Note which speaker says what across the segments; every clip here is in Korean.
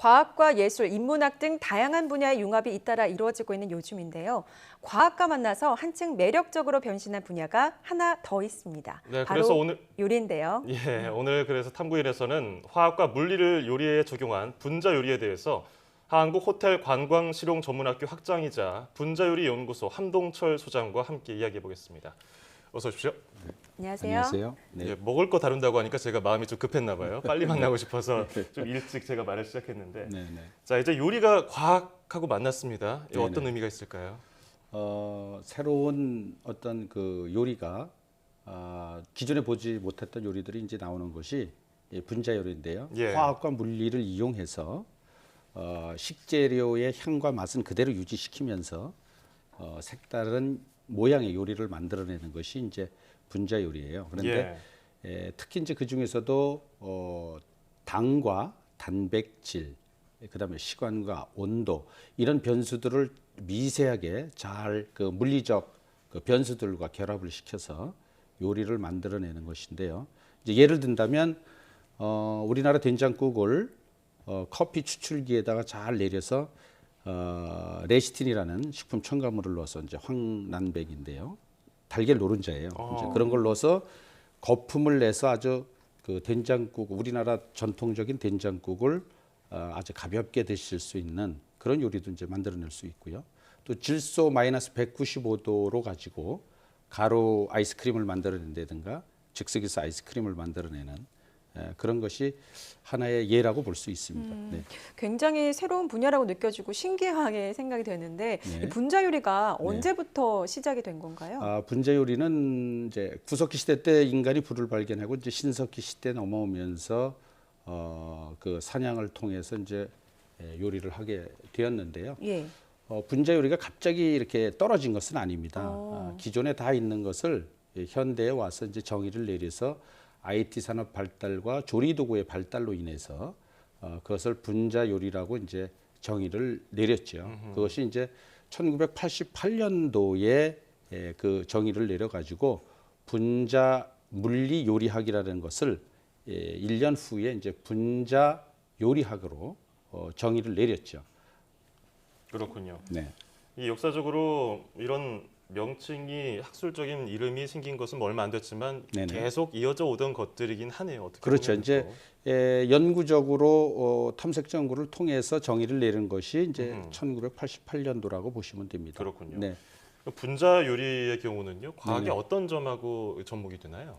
Speaker 1: 과학과 예술, 인문학 등 다양한 분야의 융합이 잇따라 이루어지고 있는 요즘인데요. 과학과 만나서 한층 매력적으로 변신한 분야가 하나 더 있습니다.
Speaker 2: 네,
Speaker 1: 바로
Speaker 2: 그래서 오늘
Speaker 1: 요리인데요.
Speaker 2: 오늘 그래서 탐구일에서는 화학과 물리를 요리에 적용한 분자 요리에 대해서 한국호텔관광실용전문학교 학장이자 분자요리연구소 함동철 소장과 함께 이야기해 보겠습니다. 어서 오십시오.
Speaker 1: 안녕하세요.
Speaker 3: 안녕하세요. 네.
Speaker 2: 먹을 거 다룬다고 하니까 제가 마음이 좀 급했나 봐요. 빨리 만나고 싶어서 좀 일찍 제가 말을 시작했는데.
Speaker 3: 네, 네.
Speaker 2: 자, 이제 요리가 과학하고 만났습니다.
Speaker 3: 네,
Speaker 2: 어떤
Speaker 3: 네.
Speaker 2: 의미가 있을까요?
Speaker 3: 새로운 어떤 그 요리가 기존에 보지 못했던 요리들이 이제 나오는 것이 분자 요리인데요.
Speaker 2: 예.
Speaker 3: 화학과 물리를 이용해서 식재료의 향과 맛은 그대로 유지시키면서 색다른 모양의 요리를 만들어내는 것이 이제 분자 요리예요. 그런데 특히 이제 그 중에서도 당과 단백질, 그다음에 시간과 온도 이런 변수들을 미세하게 잘 그 물리적 그 변수들과 결합을 시켜서 요리를 만들어내는 것인데요. 이제 예를 든다면 우리나라 된장국을 커피 추출기에다가 잘 내려서 레시틴이라는 식품 첨가물을 넣어서 이제 황난백인데요. 달걀 노른자예요. 이제 그런 걸 넣어서 거품을 내서 아주 그 된장국 우리나라 전통적인 된장국을 아주 가볍게 드실 수 있는 그런 요리도 이제 만들어낼 수 있고요. 또 질소 마이너스 195도로 가지고 가루 아이스크림을 만들어낸다든가 즉석에서 아이스크림을 만들어내는 그런 것이 하나의 예라고 볼 수 있습니다. 네.
Speaker 1: 굉장히 새로운 분야라고 느껴지고 신기하게 생각이 되는데
Speaker 3: 네.
Speaker 1: 이 분자 요리가
Speaker 3: 네.
Speaker 1: 언제부터 시작이 된 건가요?
Speaker 3: 분자 요리는 이제 구석기 시대 때 인간이 불을 발견하고 이제 신석기 시대 넘어오면서 그 사냥을 통해서 이제 요리를 하게 되었는데요.
Speaker 1: 예.
Speaker 3: 분자 요리가 갑자기 이렇게 떨어진 것은 아닙니다. 기존에 다 있는 것을 현대에 와서 이제 정의를 내려서 IT 산업 발달과 조리 도구의 발달로 인해서 그것을 분자 요리라고 이제 정의를 내렸죠. 그것이 이제 1988년도에 그 정의를 내려 가지고 분자 물리 요리학이라는 것을 1년 후에 이제 분자 요리학으로 정의를 내렸죠.
Speaker 2: 그렇군요.
Speaker 3: 네.
Speaker 2: 이 역사적으로 이런 명칭이 학술적인 이름이 생긴 것은 뭐 얼마 안 됐지만
Speaker 3: 네네.
Speaker 2: 계속 이어져 오던 것들이긴 하네요. 어떻게
Speaker 3: 그렇죠.
Speaker 2: 보면
Speaker 3: 이제 연구적으로 탐색 연구를 통해서 정의를 내린 것이 이제 1988년도라고 보시면 됩니다.
Speaker 2: 그렇군요.
Speaker 3: 네.
Speaker 2: 분자 요리의 경우는요, 과학의
Speaker 3: 네네.
Speaker 2: 어떤 점하고 접목이 되나요?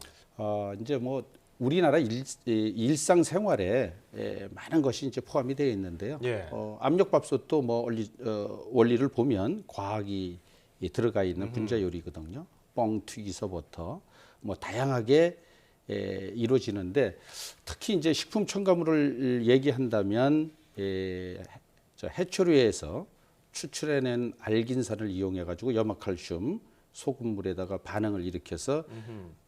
Speaker 3: 이제 뭐 우리나라 일상생활에 많은 것이 이제 포함이 되어 있는데요.
Speaker 2: 예.
Speaker 3: 압력밥솥도 뭐 원리를 보면 과학이 들어가 있는 분자 요리거든요. 뻥튀기서부터 뭐 다양하게 이루어지는데 특히 이제 식품 첨가물을 얘기한다면 저 해초류에서 추출해낸 알긴산을 이용해 가지고 염화칼슘 소금물에다가 반응을 일으켜서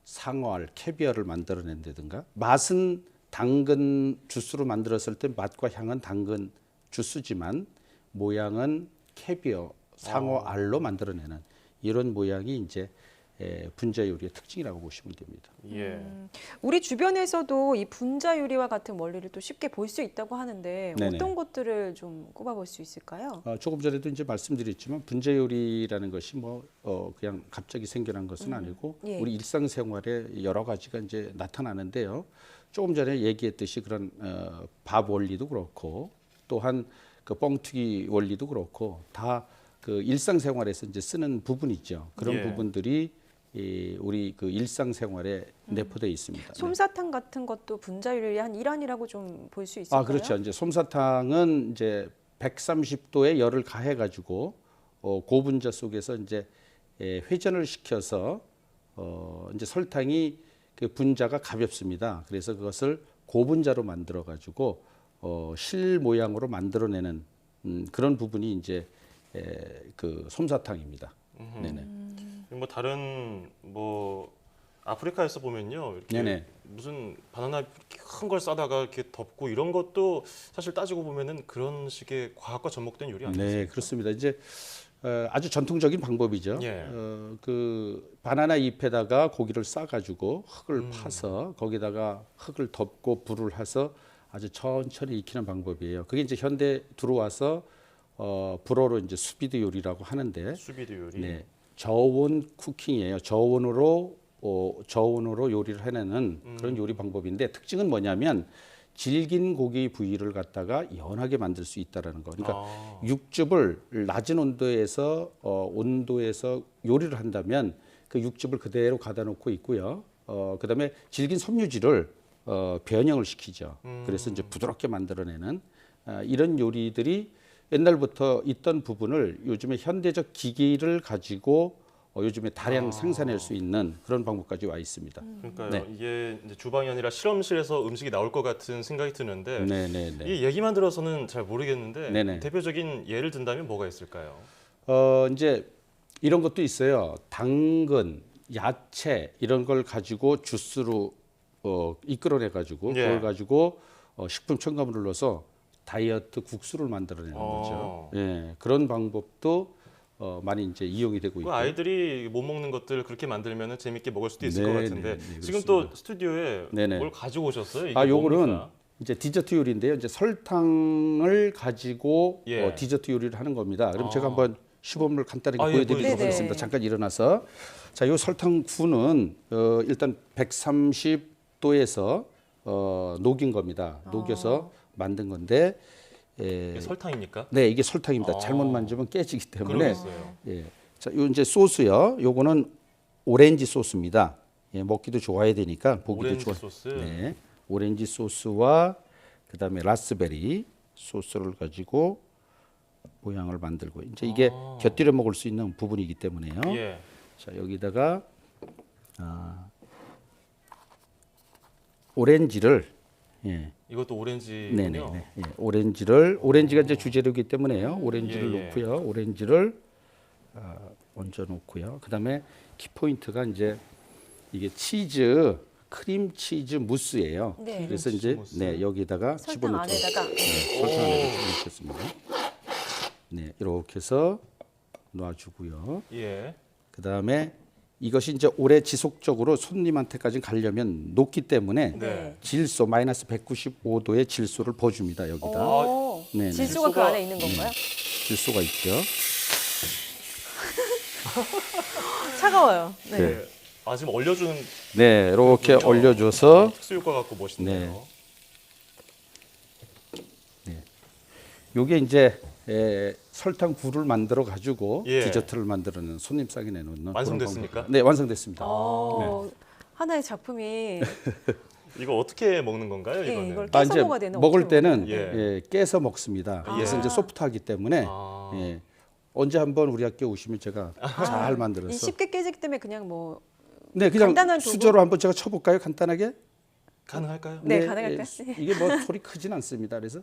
Speaker 3: 상어알, 캐비어를 만들어낸다든가 맛은 당근 주스로 만들었을 때 맛과 향은 당근 주스지만 모양은 캐비어, 상어알로 만들어내는 이런 모양이 이제 분자 요리의 특징이라고 보시면 됩니다.
Speaker 2: 예.
Speaker 1: 우리 주변에서도 이 분자 요리와 같은 원리를 또 쉽게 볼 수 있다고 하는데
Speaker 3: 네네.
Speaker 1: 어떤 것들을 좀 꼽아볼 수 있을까요?
Speaker 3: 조금 전에도 이제 말씀드렸지만 분자 요리라는 것이 뭐 그냥 갑자기 생겨난 것은 아니고
Speaker 1: 예.
Speaker 3: 우리 일상생활에 여러 가지가 이제 나타나는데요. 조금 전에 얘기했듯이 그런 밥 원리도 그렇고 또한 그 뻥튀기 원리도 그렇고 다 그 일상생활에서 이제 쓰는 부분이죠. 그런
Speaker 2: 예.
Speaker 3: 부분들이 우리 그 일상생활에 내포되어 있습니다. 네.
Speaker 1: 솜사탕 같은 것도 분자 요리의 한 일환이라고 좀 볼 수 있을까요?
Speaker 3: 그렇죠. 이제 솜사탕은 이제 130도의 열을 가해 가지고 고분자 속에서 이제 회전을 시켜서 이제 설탕이 그 분자가 가볍습니다. 그래서 그것을 고분자로 만들어 가지고 실 모양으로 만들어내는 그런 부분이 이제 그 솜사탕입니다. 네네.
Speaker 2: 뭐 다른 뭐 아프리카에서 보면요, 이렇게
Speaker 3: 네네.
Speaker 2: 무슨 바나나 큰 걸 싸다가 이렇게 덮고 이런 것도 사실 따지고 보면은 그런 식의 과학과 접목된 요리 아니겠습니까?
Speaker 3: 네, 그렇습니다. 이제 아주 전통적인 방법이죠.
Speaker 2: 예.
Speaker 3: 그 바나나 잎에다가 고기를 싸가지고 흙을 파서 거기다가 흙을 덮고 불을 해서 아주 천천히 익히는 방법이에요. 그게 이제 현대 들어와서 불어로 이제 수비드 요리라고 하는데,
Speaker 2: 수비드 요리.
Speaker 3: 네, 저온 쿠킹이에요. 저온으로 요리를 해내는 그런 요리 방법인데 특징은 뭐냐면 질긴 고기 부위를 갖다가 연하게 만들 수 있다라는 거. 그러니까 육즙을 낮은 온도에서 요리를 한다면 그 육즙을 그대로 가다 놓고 있고요. 그다음에 질긴 섬유질을 변형을 시키죠. 그래서 이제 부드럽게 만들어내는 이런 요리들이 옛날부터 있던 부분을 요즘에 현대적 기기를 가지고 요즘에 다량 생산할 수 있는 그런 방법까지 와 있습니다.
Speaker 2: 그러니까요.
Speaker 3: 네.
Speaker 2: 이게 이제 주방이 아니라 실험실에서 음식이 나올 것 같은 생각이 드는데
Speaker 3: 네네네.
Speaker 2: 이 얘기만 들어서는 잘 모르겠는데
Speaker 3: 네네.
Speaker 2: 대표적인 예를 든다면 뭐가 있을까요?
Speaker 3: 이제 이런 것도 있어요. 당근, 야채 이런 걸 가지고 주스로 이끌어내 가지고
Speaker 2: 예.
Speaker 3: 그걸 가지고 식품 첨가물을 넣어서 다이어트 국수를 만들어내는 거죠. 예, 그런 방법도 많이 이제 이용이 되고
Speaker 2: 그
Speaker 3: 있고.
Speaker 2: 아이들이 못 먹는 것들 그렇게 만들면 재밌게 먹을 수도 있을
Speaker 3: 네,
Speaker 2: 것 같은데
Speaker 3: 네, 네,
Speaker 2: 지금
Speaker 3: 그렇습니다.
Speaker 2: 또 스튜디오에
Speaker 3: 네네.
Speaker 2: 뭘 가지고 오셨어요? 이게
Speaker 3: 요거는
Speaker 2: 뭡니까?
Speaker 3: 이제 디저트 요리인데요. 이제 설탕을 가지고
Speaker 2: 예.
Speaker 3: 디저트 요리를 하는 겁니다. 그럼 제가 한번 시범을 간단하게
Speaker 2: 예,
Speaker 3: 보여드리도록
Speaker 1: 보여주세요.
Speaker 3: 하겠습니다.
Speaker 1: 네네.
Speaker 3: 잠깐 일어나서. 자, 요 설탕구는 일단 130도에서 녹인 겁니다. 녹여서 만든 건데,
Speaker 2: 이게 설탕입니까?
Speaker 3: 네, 이게 설탕입니다.
Speaker 2: 아.
Speaker 3: 잘못 만지면 깨지기 때문에.
Speaker 2: 그러겠어요.
Speaker 3: 예. 자, 요 이제 소스요. 요거는 오렌지 소스입니다. 예, 먹기도 좋아야 되니까 보기도
Speaker 2: 오렌지
Speaker 3: 좋아.
Speaker 2: 소스.
Speaker 3: 네, 오렌지 소스와 그다음에 라스베리 소스를 가지고 모양을 만들고 이제 이게 곁들여 먹을 수 있는 부분이기 때문에요.
Speaker 2: 예.
Speaker 3: 자, 여기다가 오렌지를
Speaker 2: 이것도 오렌지군요.
Speaker 3: 네네네. 예, 오렌지가 이제 주재료이기 때문에요. 오렌지를
Speaker 2: 예, 예.
Speaker 3: 놓고요. 오렌지를 얹어 놓고요. 그다음에 키포인트가 이제 이게 크림 치즈 무스예요.
Speaker 1: 네.
Speaker 3: 그래서
Speaker 2: 크림 치즈
Speaker 3: 이제
Speaker 2: 무스.
Speaker 3: 네, 여기다가
Speaker 1: 설탕
Speaker 3: 집어넣고
Speaker 1: 안에다가
Speaker 3: 설탕 안에다 넣겠습니다. 네, 이렇게 해서 놔주고요.
Speaker 2: 예.
Speaker 3: 그다음에 이것이 이제 오래 지속적으로 손님한테까지 가려면 녹기 때문에
Speaker 2: 네.
Speaker 3: 질소 마이너스 195도의 질소를 부어줍니다. 여기다
Speaker 1: 오,
Speaker 3: 네네.
Speaker 1: 질소가 그
Speaker 2: 질소가-
Speaker 1: 안에 있는 건가요?
Speaker 3: 질소가 있죠.
Speaker 1: 차가워요. 네.
Speaker 3: 네.
Speaker 2: 아 지금 얼려주는
Speaker 3: 네, 이렇게
Speaker 2: 그렇군요.
Speaker 3: 올려줘서
Speaker 2: 특수 효과 갖고 멋있네요.
Speaker 3: 요게 이제 설탕구를 만들어 가지고
Speaker 2: 예.
Speaker 3: 디저트를 만들어내는 손님상에 내놓는 그런
Speaker 2: 완성됐습니까?
Speaker 3: 방법. 네, 완성됐습니다.
Speaker 1: 하나의 작품이
Speaker 2: 이거 어떻게 먹는 건가요?
Speaker 1: 예,
Speaker 2: 이거는?
Speaker 1: 이걸 깨서 먹어야 되나?
Speaker 3: 먹을
Speaker 1: 어떻게
Speaker 3: 때는
Speaker 2: 예.
Speaker 3: 깨서 먹습니다. 그래서
Speaker 1: 아.
Speaker 3: 이제 소프트하기 때문에
Speaker 2: 아.
Speaker 3: 예, 언제 한번 우리 학교 오시면 제가 잘
Speaker 1: 이
Speaker 3: 만들어서
Speaker 1: 쉽게 깨지기 때문에 그냥 뭐
Speaker 3: 네, 그냥
Speaker 1: 간단한 도구?
Speaker 3: 수저로 한번 제가 쳐볼까요? 간단하게?
Speaker 2: 가능할까요?
Speaker 1: 네, 가능할까요?
Speaker 3: 이게 뭐 소리 크진 않습니다. 그래서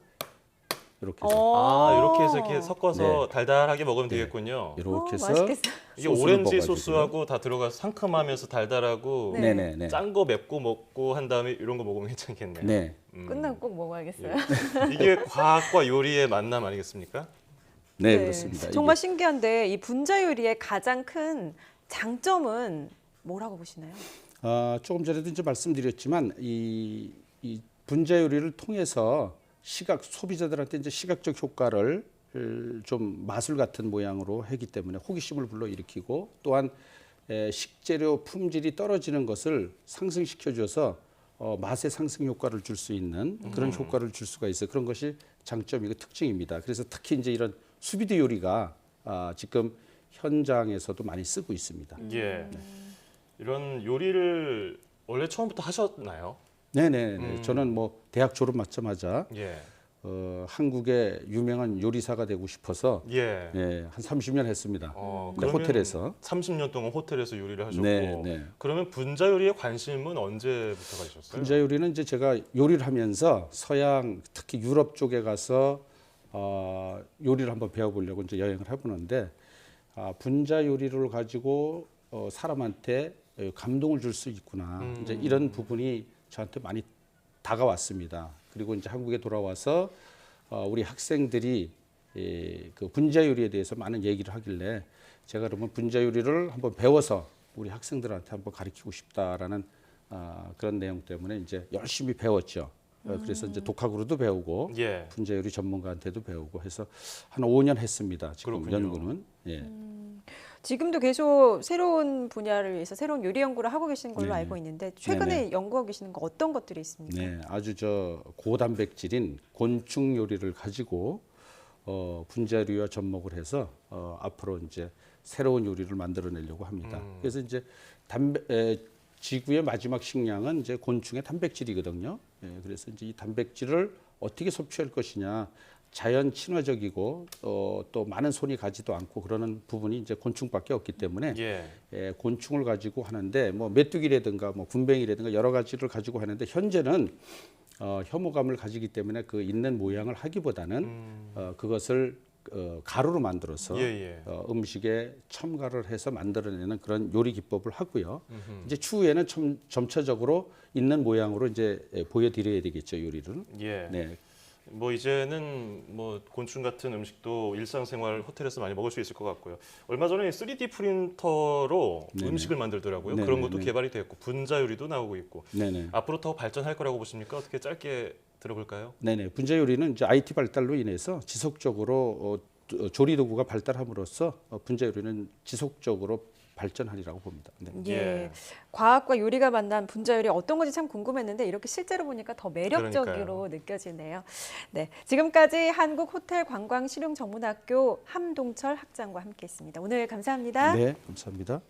Speaker 3: 이렇게 해서
Speaker 2: 아 이렇게 해서 이렇게 섞어서
Speaker 3: 네.
Speaker 2: 달달하게 먹으면 되겠군요.
Speaker 3: 이렇게 해서
Speaker 1: 맛있겠어요.
Speaker 2: 이게
Speaker 3: 소스를
Speaker 2: 오렌지
Speaker 3: 먹어가지고요.
Speaker 2: 소스하고 다 들어가서 상큼하면서 달달하고
Speaker 1: 네.
Speaker 3: 네네네.
Speaker 2: 짠 거 맵고 먹고 한 다음에 이런 거 먹으면 괜찮겠네요.
Speaker 3: 네.
Speaker 1: 끝나고 꼭 먹어야겠어요.
Speaker 2: 이게 과학과 요리의 만남 아니겠습니까?
Speaker 3: 네, 그렇습니다.
Speaker 1: 정말
Speaker 3: 이게
Speaker 1: 신기한데 이 분자 요리의 가장 큰 장점은 뭐라고 보시나요?
Speaker 3: 조금 전에도 이제 말씀드렸지만 이 분자 요리를 통해서 소비자들한테 이제 시각적 효과를 좀 마술 같은 모양으로 하기 때문에 호기심을 불러일으키고 또한 식재료 품질이 떨어지는 것을 상승시켜줘서 맛의 상승 효과를 줄 수 있는 그런 효과를 줄 수가 있어요. 그런 것이 장점이고 특징입니다. 그래서 특히 이제 이런 수비드 요리가 지금 현장에서도 많이 쓰고 있습니다.
Speaker 2: 예. 이런 요리를 원래 처음부터 하셨나요?
Speaker 3: 네네. 저는 뭐 대학 졸업하자마자
Speaker 2: 예.
Speaker 3: 한국의 유명한 요리사가 되고 싶어서
Speaker 2: 예.
Speaker 3: 한 30년 했습니다. 네,
Speaker 2: 그러면
Speaker 3: 호텔에서.
Speaker 2: 30년 동안 호텔에서 요리를 하셨고
Speaker 3: 네.
Speaker 2: 그러면 분자 요리에 관심은 언제부터 가지셨어요?
Speaker 3: 분자 요리는 이제 제가 요리를 하면서 서양 특히 유럽 쪽에 가서 요리를 한번 배워보려고 이제 여행을 해보는데 분자 요리를 가지고 사람한테 감동을 줄 수 있구나. 이제 이런 부분이 저한테 많이 다가왔습니다. 그리고 이제 한국에 돌아와서 우리 학생들이 그 분자 요리에 대해서 많은 얘기를 하길래 제가 그러면 분자 요리를 한번 배워서 우리 학생들한테 한번 가르치고 싶다라는 그런 내용 때문에 이제 열심히 배웠죠. 그래서 이제 독학으로도 배우고
Speaker 2: 예.
Speaker 3: 분자 요리 전문가한테도 배우고 해서 한 5년 했습니다. 지금
Speaker 2: 그렇군요.
Speaker 3: 연구는. 예.
Speaker 1: 지금도 계속 새로운 분야를 위해서 새로운 요리 연구를 하고 계시는 걸로
Speaker 3: 네네.
Speaker 1: 알고 있는데 최근에
Speaker 3: 네네.
Speaker 1: 연구하고 계시는 거 어떤 것들이 있습니까?
Speaker 3: 네, 아주 저 고단백질인 곤충 요리를 가지고 분자 요리와 접목을 해서 앞으로 이제 새로운 요리를 만들어내려고 합니다. 그래서 이제 지구의 마지막 식량은 이제 곤충의 단백질이거든요. 예, 그래서 이제 이 단백질을 어떻게 섭취할 것이냐, 자연 친화적이고 또 많은 손이 가지도 않고 그러는 부분이 이제 곤충밖에 없기 때문에
Speaker 2: 예.
Speaker 3: 곤충을 가지고 하는데 뭐 메뚜기라든가 뭐 군뱅이라든가 여러 가지를 가지고 하는데 현재는 혐오감을 가지기 때문에 그 있는 모양을 하기보다는 그것을 가루로 만들어서
Speaker 2: 예.
Speaker 3: 음식에 첨가를 해서 만들어내는 그런 요리 기법을 하고요. 이제 추후에는 점차적으로 있는 모양으로 이제 보여드려야 되겠죠, 요리를.
Speaker 2: 예.
Speaker 3: 네.
Speaker 2: 뭐 이제는 뭐 곤충 같은 음식도 일상생활 호텔에서 많이 먹을 수 있을 것 같고요. 얼마 전에 3D 프린터로
Speaker 3: 네네.
Speaker 2: 음식을 만들더라고요.
Speaker 3: 네네네.
Speaker 2: 그런 것도 개발이 됐고 분자 요리도 나오고 있고.
Speaker 3: 네네.
Speaker 2: 앞으로 더 발전할 거라고 보십니까? 어떻게 짧게 들어볼까요?
Speaker 3: 네네. 분자 요리는 이제 IT 발달로 인해서 지속적으로 조리 도구가 발달함으로써 분자 요리는 지속적으로 발전하리라고 봅니다. 네.
Speaker 1: 예. 과학과 요리가 만난 분자 요리 어떤 건지 참 궁금했는데 이렇게 실제로 보니까 더 매력적으로
Speaker 2: 그러니까요.
Speaker 1: 느껴지네요. 네, 지금까지 한국호텔관광실용전문학교 함동철 학장과 함께했습니다. 오늘 감사합니다.
Speaker 3: 네, 감사합니다.